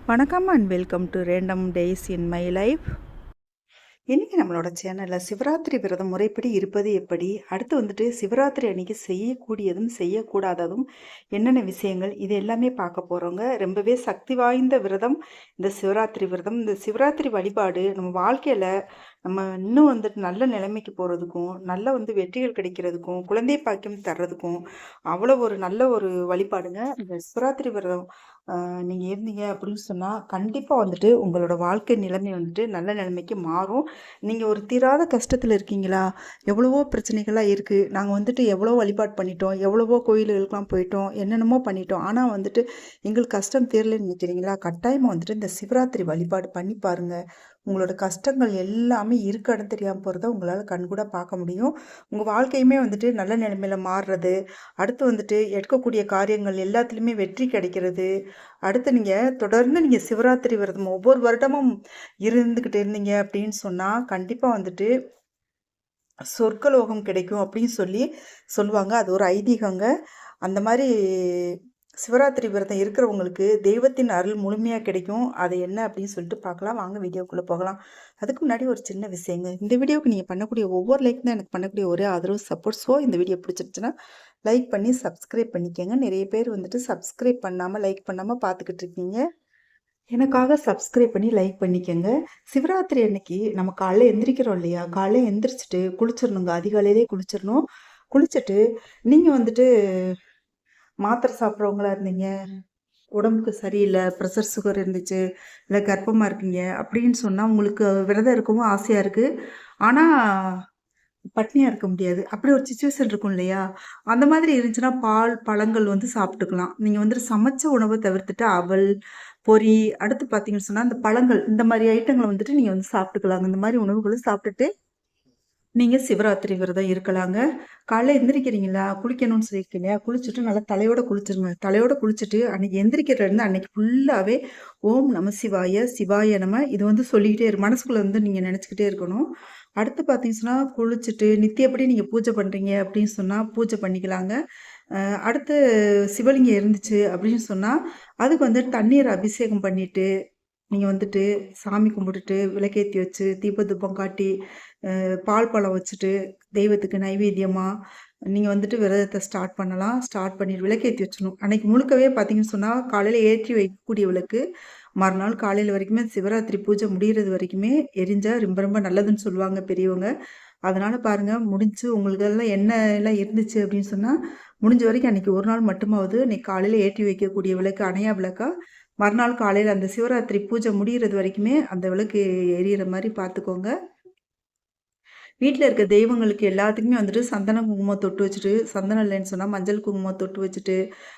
வணக்கம் and welcome to random days in my life. இன்றைக்கி நம்மளோட சேனலில் சிவராத்திரி விரதம் முறைப்படி இருப்பது எப்படி, அடுத்து வந்துட்டு சிவராத்திரி அன்னைக்கு செய்யக்கூடியதும் செய்யக்கூடாததும் என்னென்ன விஷயங்கள், இது எல்லாமே பார்க்க போகிறோங்க. ரொம்பவே சக்தி வாய்ந்த விரதம் இந்த சிவராத்திரி விரதம். இந்த சிவராத்திரி வழிபாடு நம்ம வாழ்க்கையில் நம்ம இன்னும் வந்துட்டு நல்ல நிலைமைக்கு போகிறதுக்கும், நல்ல வெற்றிகள் கிடைக்கிறதுக்கும், குழந்தை பாக்கியம் தர்றதுக்கும் அவ்வளோ ஒரு நல்ல ஒரு வழிபாடுங்க இந்த சிவராத்திரி விரதம். நீங்கள் இருந்தீங்க அப்படின்னு சொன்னால் கண்டிப்பாக வந்துட்டு உங்களோட வாழ்க்கை நிலைமை வந்துட்டு நல்ல நிலைமைக்கு மாறும். நீங்கள் ஒரு தீராத கஷ்டத்தில் இருக்கீங்களா? எவ்வளவோ பிரச்சனைகள்லாம் இருக்குது. நாங்கள் வந்துட்டு எவ்வளோ வழிபாடு பண்ணிட்டோம், எவ்வளவோ கோயில்களுக்கெலாம் போயிட்டோம், என்னென்னமோ பண்ணிட்டோம். ஆனால் வந்துட்டு எங்களுக்கு கஷ்டம் தீரலைன்னு நினைக்கிறீங்களா? கட்டாயமாக வந்துட்டு இந்த சிவராத்திரி வழிபாடு பண்ணி பாருங்கள். உங்களோட கஷ்டங்கள் எல்லாமே இருக்க இடம் தெரியாமல் போகிறத உங்களால் கண்கூட பார்க்க முடியும். உங்கள் வாழ்க்கையுமே வந்துட்டு நல்ல நிலைமையில் மாறுறது, அடுத்து வந்துட்டு எடுக்கக்கூடிய காரியங்கள் எல்லாத்துலேயுமே வெற்றி கிடைக்கிறது. அடுத்து தொடர்ந்து சிவராத்திரி விரதம் ஒவ்வொரு வருடமும் இருந்துக்கிட்டு இருந்தீங்க அப்படின்னு சொன்னால் கண்டிப்பாக வந்துட்டு சொர்க்கலோகம் கிடைக்கும் அப்படின்னு சொல்லுவாங்க. அது ஒரு ஐதீகங்க. அந்த மாதிரி சிவராத்திரி விரதம் இருக்கிறவங்களுக்கு தெய்வத்தின் அருள் முழுமையாக கிடைக்கும். அது என்ன அப்படின்னு சொல்லிட்டு பார்க்கலாம். வாங்க வீடியோக்குள்ளே போகலாம். அதுக்கு முன்னாடி ஒரு சின்ன விஷயங்க. இந்த வீடியோவுக்கு நீங்கள் பண்ணக்கூடிய ஒவ்வொரு லைக் தான் எனக்கு பண்ணக்கூடிய ஒரே ஆதரவு சப்போர்ட். ஸோ இந்த வீடியோ பிடிச்சிருச்சுன்னா லைக் பண்ணி சப்ஸ்கிரைப் பண்ணிக்கோங்க. நிறைய பேர் வந்துட்டு சப்ஸ்கிரைப் பண்ணாமல் லைக் பண்ணாமல் பார்த்துக்கிட்டு இருக்கீங்க. எனக்காக சப்ஸ்கிரைப் பண்ணி லைக் பண்ணிக்கோங்க. சிவராத்திரி அன்னைக்கு நம்ம காலைல எந்திரிக்கிறோம் இல்லையா? காலைல எந்திரிச்சிட்டு குளிச்சிடணுங்க. அதிகாலையிலே குளிச்சிடணும். குளிச்சுட்டு நீங்கள் வந்துட்டு மாத்திரை சாப்பிட்றவங்களா இருந்தீங்க, உடம்புக்கு சரியில்லை, ப்ரெஷர் சுகர் இருந்துச்சு, இல்லை கர்ப்பமாக இருக்கீங்க அப்படின்னு சொன்னால் உங்களுக்கு விரதம் இருக்கவும் ஆசையாக இருக்குது. ஆனால் பட்னியாக இருக்க முடியாது. அப்படி ஒரு சுச்சுவேஷன் இருக்கும் இல்லையா? அந்த மாதிரி இருந்துச்சுன்னா பால், பழங்கள் சாப்பிட்டுக்கலாம். நீங்கள் வந்துட்டு சமைச்ச உணவை தவிர்த்துட்டு அவல், பொரி, அடுத்து பார்த்தீங்கன்னு சொன்னால் அந்த பழங்கள் இந்த மாதிரி ஐட்டங்களை வந்துட்டு நீங்கள் சாப்பிட்டுக்கலாங்க. இந்த மாதிரி உணவுகளும் சாப்பிட்டுட்டு நீங்கள் சிவராத்திரி விரதம் இருக்கலாங்க. காலைல எந்திரிக்கிறீங்களா? குளிக்கணும்னு சொல்லியிருக்கீங்க. குளிச்சுட்டு நல்லா தலையோட குளிச்சிருங்க. தலையோட குளிச்சுட்டு அன்னைக்கு எந்திரிக்கிறதுலேருந்து அன்னைக்கு ஃபுல்லாகவே ஓம் நம சிவாய, சிவாய நம இது சொல்லிக்கிட்டே மனசுக்குள்ளே நீங்கள் நினச்சிக்கிட்டே இருக்கணும். அடுத்து பார்த்தீங்கன்னா குளிச்சுட்டு நித்தியப்படி நீங்கள் பூஜை பண்ணுறீங்க அப்படின்னு சொன்னால் பூஜை பண்ணிக்கலாங்க. அடுத்து சிவலிங்கம் இருந்துச்சு அப்படின்னு சொன்னால் அதுக்கு தண்ணீர் அபிஷேகம் பண்ணிவிட்டு நீங்கள் சாமி கும்பிட்டுட்டு விளக்கேற்றி வச்சு தீபதூபம் காட்டி பால் பழம் வச்சுட்டு தெய்வத்துக்கு நைவேத்தியமாக நீங்கள் விரதத்தை ஸ்டார்ட் பண்ணலாம். ஸ்டார்ட் பண்ணிட்டு விளக்கேற்றி வச்சிடணும். அன்னைக்கு முழுக்கவே பார்த்தீங்கன்னு சொன்னால் காலையில் ஏற்றி வைக்கக்கூடிய விளக்கு மறுநாள் காலையில் வரைக்குமே சிவராத்திரி பூஜை முடிகிறது வரைக்குமே எரிஞ்சால் ரொம்ப ரொம்ப நல்லதுன்னு சொல்லுவாங்க பெரியவங்க. அதனால் பாருங்கள், முடிஞ்சு உங்களுக்கெல்லாம் என்ன எல்லாம் இருந்துச்சு அப்படின்னு சொன்னால் முடிஞ்ச வரைக்கும் அன்றைக்கி ஒரு நாள் மட்டுமாவது இன்னைக்கு காலையில் ஏற்றி வைக்கக்கூடிய விளக்கு அணையா விளக்கா மறுநாள் காலையில் அந்த சிவராத்திரி பூஜை முடிகிறது வரைக்குமே அந்த விளக்கு எரியிற மாதிரி பார்த்துக்கோங்க. வீட்டில் இருக்க தெய்வங்களுக்கு எல்லாத்துக்குமே சந்தன குங்குமம் தொட்டு வச்சுட்டு, சந்தனம் இல்லைன்னு சொன்னால் மஞ்சள் குங்குமம் தொட்டு வச்சுட்டு,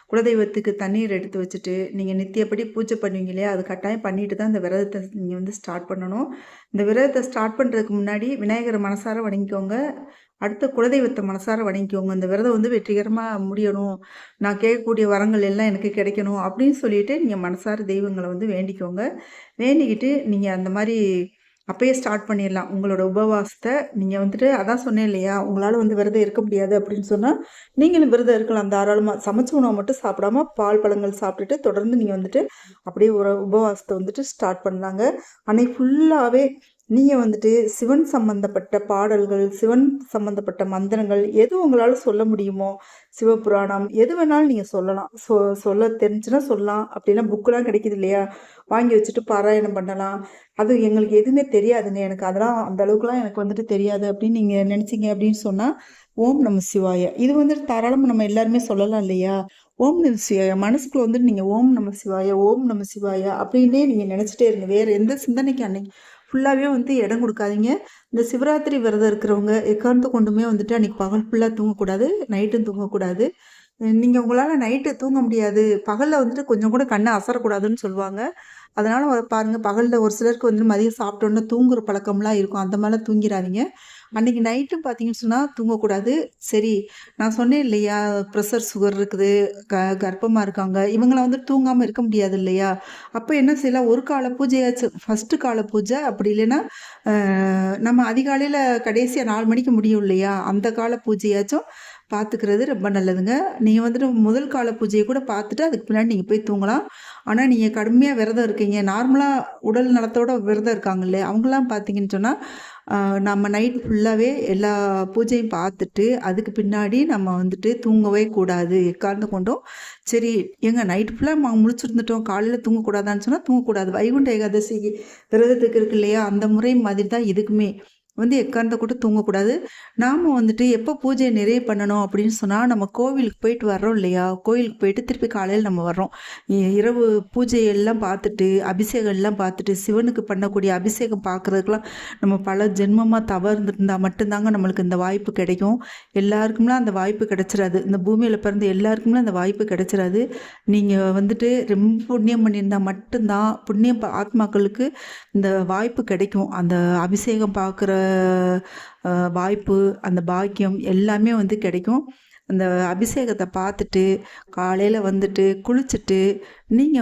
குலதெய்வத்துக்கு தண்ணீர் எடுத்து வச்சுட்டு, நீங்கள் நித்தியப்படி பூஜை பண்ணுவீங்க இல்லையா? அது கட்டாயம் பண்ணிட்டு தான் இந்த விரதத்தை நீங்கள் ஸ்டார்ட் பண்ணணும். இந்த விரதத்தை ஸ்டார்ட் பண்ணுறதுக்கு முன்னாடி விநாயகரை மனசார வணங்கிக்கோங்க. அடுத்த குலதெய்வத்தை மனசார வணங்கிக்கோங்க. இந்த விரதம் வெற்றிகரமாக முடியணும், நான் கேட்கக்கூடிய வரங்கள் எல்லாம் எனக்கு கிடைக்கணும் அப்படின்னு சொல்லிட்டு நீங்கள் மனசார தெய்வங்களை வேண்டிக்கோங்க. வேண்டிக்கிட்டு நீங்கள் அந்த மாதிரி அப்பயே ஸ்டார்ட் பண்ணிடலாம் உங்களோட உபவாசத்தை. நீங்கள் அதான் சொன்னேன் இல்லையா? உங்களால் விரதம் இருக்க முடியாது அப்படின்னு சொன்னால் நீங்களும் விரதம் இருக்கலாம் தாராளமாக. சமைச்ச உணவை மட்டும் சாப்பிடாம பால் பழங்கள் சாப்பிட்டுட்டு தொடர்ந்து நீங்கள் அப்படியே ஒரு உபவாசத்தை ஸ்டார்ட் பண்ணலாங்க. அன்னைக்கு ஃபுல்லாகவே நீங்கள் சிவன் சம்பந்தப்பட்ட பாடல்கள், சிவன் சம்பந்தப்பட்ட மந்திரங்கள் எது உங்களால் சொல்ல முடியுமோ, சிவபுராணம் எது வேணாலும் நீங்கள் சொல்லலாம். சொல்ல தெரிஞ்சுன்னா சொல்லலாம். அப்படின்னா புக்கெலாம் கிடைக்கிது இல்லையா? வாங்கி வச்சுட்டு பாராயணம் பண்ணலாம். அது எங்களுக்கு எதுவுமே தெரியாதுங்க. எனக்கு அதெல்லாம் அந்த அளவுக்குலாம் எனக்கு தெரியாது அப்படின்னு நீங்கள் நினச்சிங்க அப்படின்னு சொன்னால் ஓம் நம சிவாய இது தாராளமாக நம்ம எல்லாருமே சொல்லலாம் இல்லையா? ஓம் நம சிவாய மனசுக்குள்ள நீங்கள் ஓம் நம சிவாய, ஓம் நம சிவாய அப்படின்னே நீங்கள் நினச்சிட்டே இருங்க. வேறு எந்த சிந்தனைக்கு அன்னைக்கு ஃபுல்லாகவே இடம் கொடுக்காதீங்க. இந்த சிவராத்திரி விரதம் இருக்கிறவங்க எக்காரணத்தை கொண்டுமே அன்றைக்கி பகல் ஃபுல்லாக தூங்கக்கூடாது, நைட்டும் தூங்கக்கூடாது. நீங்கள் உங்களால் நைட்டு தூங்க முடியாது, பகலில் கொஞ்சம் கூட கண்ணை அசரக்கூடாதுன்னு சொல்லுவாங்க. அதனால் பாருங்கள், பகலில் ஒரு சிலருக்கு மதியம் சாப்பிட்டோன்னே தூங்குற பழக்கம்லாம் இருக்கும். அந்த மாதிரிலாம் தூங்கிடாதீங்க. அன்றைக்கி நைட்டும் பார்த்தீங்கன்னு சொன்னால் தூங்கக்கூடாது. சரி, நான் சொன்னேன் இல்லையா? ப்ரெஷர் சுகர் இருக்குது, கர்ப்பமாக இருக்காங்க, இவங்களாம் தூங்காமல் இருக்க முடியாது இல்லையா? அப்போ என்ன செய்யலாம்? ஒரு கால பூஜையாச்சும், ஃபஸ்ட்டு கால பூஜை அப்படி இல்லைன்னா நம்ம அதிகாலையில் கடைசியாக 4 மணிக்கு முடியும் இல்லையா? அந்த கால பூஜையாச்சும் பார்த்துக்கிறது ரொம்ப நல்லதுங்க. நீங்க வந்துட்டு முதல் கால பூஜைய கூட பார்த்துட்டு அதுக்கு பின்னாடி நீங்க போய் தூங்கலாம். ஆனா, நீங்க கடுமையா விரதம் இருக்கீங்க. நார்மலா உடல் நலத்தோட விரதம் இருக்காங்கல்ல, அவங்கலாம் பார்த்தீங்கன்னு சொன்னா, அ நம்ம நைட் ஃபுல்லாவே எல்லா பூஜையும் பார்த்துட்டு, அதுக்கு பின்னாடி நம்ம வந்துட்டு தூங்கவே கூடாது. எக்காரணத்த கொண்டும் சரி ஏங்க நைட் ஃபுல்லா முழிச்சிருந்துட்டோம், காலையில தூங்கக்கூடாதான்னு சொன்னா தூங்கக்கூடாது. வைகுண்ட ஏகாதசி விரதத்துக்கு இருக்கு இல்லையா? அந்த முறை மாதிரி தான் இதுக்குமே. எக்காரணத்த கொண்டும் தூங்கக்கூடாது. நாம வந்துட்டு எப்போ பூஜைய நிறைவு பண்ணணும் அப்படின்னு சொன்னா, நம்ம கோவிலுக்கு போயிட்டு வர்றோம் இல்லையா? கோயிலுக்கு போயிட்டு திருப்பி காலையில நம்ம வர்றோம். இரவு பூஜை எல்லாம் பார்த்துட்டு, அபிஷேகம் எல்லாம் பார்த்துட்டு, சிவனுக்கு பண்ணக்கூடிய அபிஷேகம் பார்க்குறதுக்குலாம் நம்ம பல ஜென்மமா தவறிருந்தா மட்டும்தாங்க நம்மளுக்கு இந்த வாய்ப்பு கிடைக்கும். எல்லாருக்கும்லாம் அந்த வாய்ப்பு கிடைச்சிராது. இந்த பூமியில பிறந்த எல்லாருக்கும்லாம் அந்த வாய்ப்பு கிடைச்சிராது. நீங்க வந்துட்டு ரொம்ப புண்ணியம் பண்ணியிருந்தா மட்டும்தான் புண்ணிய ஆத்மாக்களுக்கு இந்த வாய்ப்பு கிடைக்கும். அந்த அபிஷேகம் பார்க்குற வாய்ப்பு, அந்த பாக்கியம் எல்லாமே கிடைக்கும். அந்த அபிஷேகத்த பார்த்துட்டு, காலையில வந்துட்டு குளிச்சுட்டு, நீங்க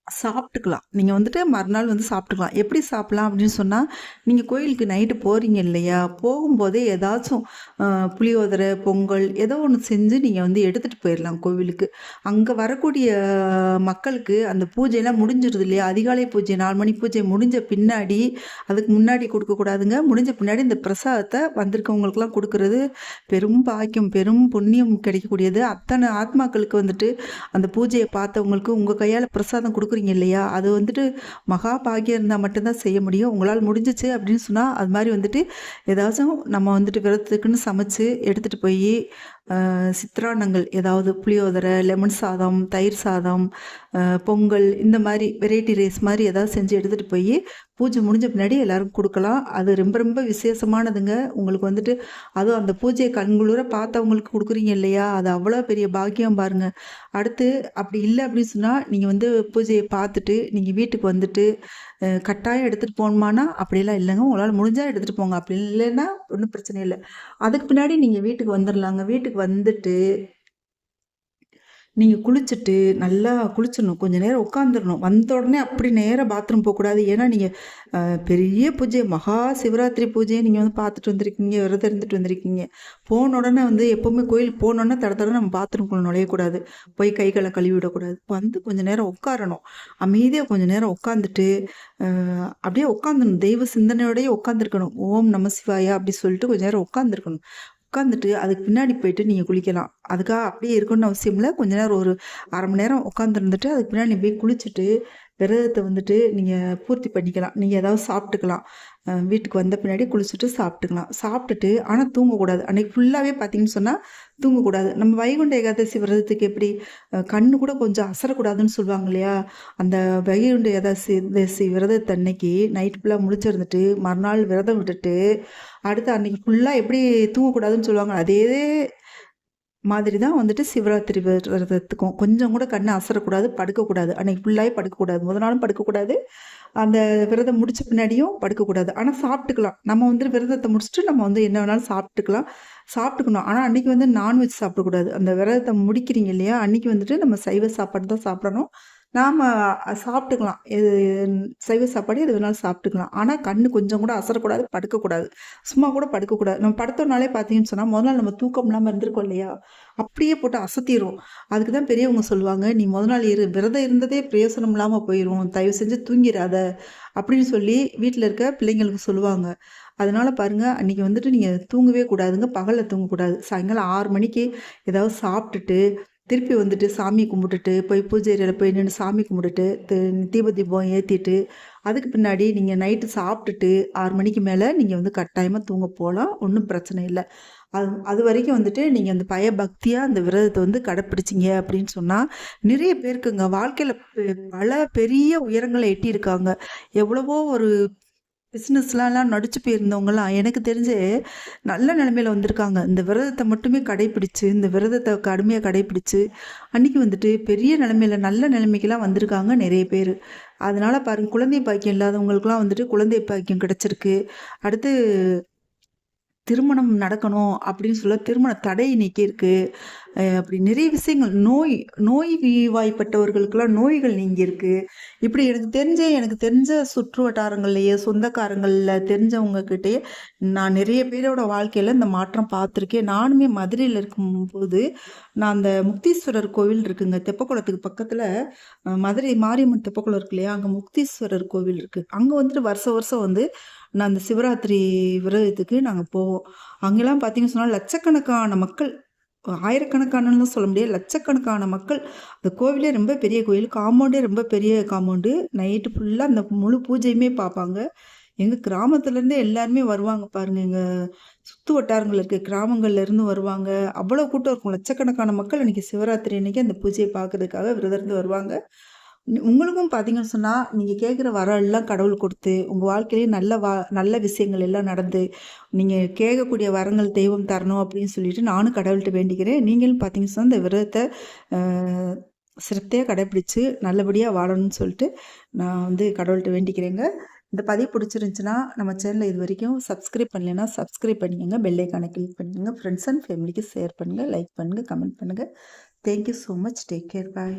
சாப்பிட்டுக்கலாம். நீங்க மறுநாள் சாப்பிட்டுக்கலாம். எப்படி சாப்பிடலாம் அப்படின்னு சொன்னா, நீங்க கோயிலுக்கு நைட்டு போறீங்க இல்லையா? போகும்போதே ஏதாச்சும் புளியோதரை, பொங்கல் ஏதோ ஒண்ணு செஞ்சு நீங்க எடுத்துட்டு போயிரலாம் கோவிலுக்கு. அங்க வரக்கூடிய மக்களுக்கு அந்த பூஜைலாம் முடிஞ்சிருது இல்லையா? அதிகாலை பூஜை 4 மணி பூஜை முடிஞ்ச பின்னாடி, அதுக்கு முன்னாடி குடுக்கக்கூடாதுங்க. முடிஞ்ச பின்னாடி இந்த பிரசாதத்த வந்திருக்கவங்களுக்கெல்லாம் குடுக்குறது பெரும் பாக்கியம், பெரும் புண்ணியம் கிடைக்கக்கூடியது. அத்தனை ஆத்மாக்களுக்கு அந்த பூஜைய பார்த்தவங்களுக்கு உங்க கையால பிரசாதம் குடுக்குறீங்க இல்லையா? அது மகா பாக்கியம் இருந்தா மட்டும் தான் செய்ய முடியும். உங்களால முடிஞ்சுச்சு அப்படின்னு சொன்னா, அது மாரி ஏதாச்சும் நம்ம விரதத்துக்குன்னு சமைச்சு எடுத்துட்டு போயி, சித்ரான்னங்கள் ஏதாவது புளியோதரை, லெமன் சாதம், தயிர் சாதம், பொங்கல் இந்த மாரி வெரைட்டி ரைஸ் மாரி ஏதாவது செஞ்சு எடுத்துட்டு போயி, பூஜை முடிஞ்ச பின்னாடி எல்லாருக்கும் குடுக்கலாம். அது ரொம்ப ரொம்ப விசேஷமானதுங்க. உங்களுக்கு அதுவும் அந்த பூஜைய கண்குளிர பார்த்தவங்களுக்கு குடுக்குறீங்க இல்லையா? அது அவ்வளோ பெரிய பாக்கியம் பாருங்க. அடுத்து அப்படி இல்ல அப்படின்னு சொன்னா, நீங்க பூஜைய பார்த்துட்டு, நீங்க வீட்டுக்கு கட்டாயம் எடுத்துட்டு போணுமான்னா, அப்படிலாம் இல்லங்க. உங்களால முடிஞ்சா எடுத்துட்டு போங்க. அப்படி இல்லைன்னா ஒண்ணும் பிரச்சனை இல்ல. அதுக்கு பின்னாடி நீங்க வீட்டுக்கு வந்துரலாங்க. வீட்டுக்கு வந்துட்டு நீங்க குளிச்சுட்டு, நல்லா குளிச்சிடணும். கொஞ்ச நேரம் உட்காந்துரணும். வந்த உடனே அப்படி நேரா பாத்ரூம் போக்கூடாது. ஏன்னா, நீங்க பெரிய பூஜை, மகா சிவராத்திரி பூஜைய நீங்க பார்த்துட்டு வந்திருக்கீங்க, விரதம் இருந்துட்டு வந்திருக்கீங்க. போன உடனே எப்பவுமே கோயிலுக்கு போனோனே தட தடன்னு நம்ம பாத்ரூம்குள்ள நுழையக்கூடாது. போய் கை கால கழுவி விடக்கூடாது. கொஞ்ச நேரம் உட்காரணும். அமைதியா கொஞ்ச நேரம் உட்காந்துட்டு, அப்படியே உட்காந்துரணும். தெய்வ சிந்தனையோடயே உட்காந்துருக்கணும். ஓம் நம சிவாயா அப்படி சொல்லிட்டு கொஞ்ச நேரம் உட்காந்துருக்கணும். உட்காந்துட்டு அதுக்கு பின்னாடி போயிட்டு நீங்க குளிக்கலாம். அதுக்காக அப்படியே இருக்கணும்னு அவசியம் இல்ல. கொஞ்ச நேரம் ஒரு 1/2 மணி நேரம் உட்காந்துருந்துட்டு, அதுக்கு பின்னாடி நீ போய் குளிச்சுட்டு, விரதத்த நீங்க பூர்த்தி பண்ணிக்கலாம். நீங்க ஏதாவது சாப்பிட்டுக்கலாம். வீட்டுக்கு வந்த பின்னாடி குளிச்சுட்டு சாப்பிட்டுக்கலாம். சாப்பிட்டுட்டு ஆனா தூங்கக்கூடாது. அன்னைக்கு ஃபுல்லாவே பார்த்தீங்கன்னு சொன்னா, தூங்கக்கூடாது. நம்ம வைகுண்ட ஏகாதசி விரதத்துக்கு எப்படி கண்ணு கூட கொஞ்சம் அசரக்கூடாதுன்னு சொல்லுவாங்க இல்லையா? அந்த வைகுண்ட ஏகாதசி விரதத்தன்னைக்கு நைட் ஃபுல்லா முழிச்சிருந்துட்டு, மறுநாள் விரதம் விட்டுட்டு, அடுத்து அன்னைக்கு ஃபுல்லா எப்படி தூங்கக்கூடாதுன்னு சொல்லுவாங்க. அதே மாதிரி தான் சிவராத்திரி விரதத்துக்கும். கொஞ்சம் கூட கண்ணு அசரக்கூடாது, படுக்கக்கூடாது. அன்னைக்கு ஃபுல்லாவே படுக்கக்கூடாது. முதல் நாளும் படுக்கக்கூடாது. அந்த விரதம் முடிச்ச பின்னாடியும் படுக்கக்கூடாது. ஆனா சாப்பிட்டுக்கலாம். நம்ம விரதத்த முடிச்சுட்டு நம்ம என்ன வேணாலும் சாப்பிட்டுக்கலாம். சாப்பிட்டுக்கணும். ஆனா அன்னைக்கு நான்வெஜ் சாப்பிடக்கூடாது. அந்த விரதத்த முடிக்கிறீங்க இல்லையா? அன்னைக்கு நம்ம சைவ சாப்பாடு தான் சாப்பிடணும். நாம சாப்பிட்டுக்கலாம். சைவ சாப்பாடு எது வேணாலும் சாப்பிட்டுக்கலாம். ஆனா கண்ணு கொஞ்சம் கூட அசரக்கூடாது, படுக்கக்கூடாது. சும்மா கூட படுக்கக்கூடாது. நம்ம படுத்தோம்னாலே பார்த்தீங்கன்னு சொன்னா, முதல் நாள் நம்ம தூக்கம் இல்லாம இருந்திருக்கோம் இல்லையா? அப்படியே போட்டு அசத்திரும். அதுக்கு தான் பெரியவங்க சொல்லுவாங்க, "நீ முதல் நாள் விரதம் இருந்ததே பிரயோசனம் இல்லாம போயிரும். தயவு செஞ்சு தூங்கிராத." அப்படின்னு சொல்லி வீட்ல இருக்க பிள்ளைங்களுக்கு சொல்லுவாங்க. அதனால பாருங்க, அன்னைக்கு நீங்க தூங்கவே கூடாதுங்க. பகல்ல தூங்கக்கூடாது. சாயங்காலம் 6 மணிக்கு ஏதாவது சாப்பிட்டுட்டு, திருப்பி சாமி கும்பிட்டுட்டு, போய் பூஜை அறையில போய் நின்னு சாமி கும்பிட்டுட்டு, தீபம் ஏத்திட்டு, அதுக்கு பின்னாடி நீங்க நைட்டு சாப்பிட்டுட்டு 6 மணிக்கு மேல நீங்க கட்டாயமா தூங்க போலாம். ஒண்ணும் பிரச்சனை இல்ல. அது வரைக்கும் நீங்க அந்த பயபக்தியா அந்த விரதத்த கடைப்பிடிச்சீங்க அப்படின்னு சொன்னா, நிறைய பேருக்குங்க வாழ்க்கையில பல பெரிய உயரங்கள எட்டியிருக்காங்க. எவ்வளவோ ஒரு பிஸ்னஸ்லாம் நடிச்சு போயிருந்தவங்கலாம் எனக்கு தெரிஞ்சு நல்ல நிலைமையில வந்திருக்காங்க. இந்த விரதத்த மட்டுமே கடைப்பிடிச்சு, இந்த விரதத்த கடுமையா கடைப்பிடிச்சு, அன்னைக்கு பெரிய நிலைமையில நல்ல நிலைமைக்கெல்லாம் வந்திருக்காங்க நெறைய பேரு. அதனால பாருங்க, குழந்தை பாக்கியம் இல்லாதவங்களுக்குலாம் குழந்தை பாக்கியம் கிடைச்சிருக்கு. அடுத்து திருமணம் நடக்கணும் அப்படின்னு சொல்ல திருமண தடை நீக்கியிருக்கு. அப்படி நிறைய விஷயங்கள் நோய்வாய்ப்பட்டவர்களுக்கெல்லாம் நோய்கள் நீங்கியிருக்கு. இப்படி எனக்கு தெரிஞ்ச சுற்று வட்டாரங்கள்லயே, சொந்தக்காரங்கள்ல தெரிஞ்சவங்க கிட்டயே நான் நிறைய பேரோட வாழ்க்கையில இந்த மாற்றம் பார்த்துருக்கேன். நானுமே மதுரையில இருக்கும்போது, நான் அந்த முக்தீஸ்வரர் கோவில் இருக்குங்க. தெப்பக்குளத்துக்கு பக்கத்துல மதுரை மாரியம்மன் தெப்பக்குளம் இருக்கு இல்லையா? அங்க முக்தீஸ்வரர் கோவில் இருக்கு. அங்க வந்துட்டு வருஷம் வருஷம் வந்து நான் அந்த சிவராத்திரி விரதத்துக்கு நாங்க போவோம். அங்கெல்லாம் பார்த்தீங்கன்னு சொன்னா லட்சக்கணக்கான மக்கள், ஆயிரக்கணக்கானன்னு சொல்ல முடியாது. லட்சக்கணக்கான மக்கள். அந்த கோவிலே ரொம்ப பெரிய கோயில். காம்பவுண்டே ரொம்ப பெரிய காம்பவுண்டு. நைட்டு ஃபுல்லா அந்த முழு பூஜையுமே பார்ப்பாங்க. எங்க கிராமத்துலேருந்தே எல்லாருமே வருவாங்க பாருங்க. எங்க சுத்து வட்டாரங்கள்ல இருக்க கிராமங்கள்ல இருந்து வருவாங்க. அவ்வளோ கூட்டம் இருக்கும். லட்சக்கணக்கான மக்கள் அன்னைக்கு சிவராத்திரி அன்னைக்கு அந்த பூஜைய பார்க்கறதுக்காக விரதம் இருந்து வருவாங்க. உங்களுக்கும் பார்த்தீங்கன்னு சொன்னா, நீங்க கேட்குற வரம் எல்லாம் கடவுள் குடுத்து, உங்க வாழ்க்கையிலே நல்ல விஷயங்கள் எல்லாம் நடந்து, நீங்க கேட்கக்கூடிய வரங்கள் தெய்வம் தரணும் அப்படின்னு சொல்லிட்டு நானும் கடவுள்ட்ட வேண்டிக்கிறேன். நீங்களும் பார்த்தீங்கன்னு சொன்னா, இந்த விரதத்த அ சிரத்தையா கடைபிடிச்சு நல்லபடியா வாழணும்னு சொல்லிட்டு, நான் வந்து கடவுள்ட்ட வேண்டிக்கிறேங்க. இந்த பதிவு பிடிச்சிருந்துச்சுன்னா, நம்ம சேனல இதுவரைக்கும் சப்ஸ்கிரைப் பண்ணலைன்னா, சப்ஸ்கிரைப் பண்ணிக்கங்க. பெல் ஐகான கிளிக் பண்ணிக்கங்க. ஃப்ரெண்ட்ஸ் அண்ட் ஃபேமிலிக்கு ஷேர் பண்ணுங்க, லைக் பண்ணுங்க, கமெண்ட் பண்ணுங்க. Thank you so much. Take care. Bye.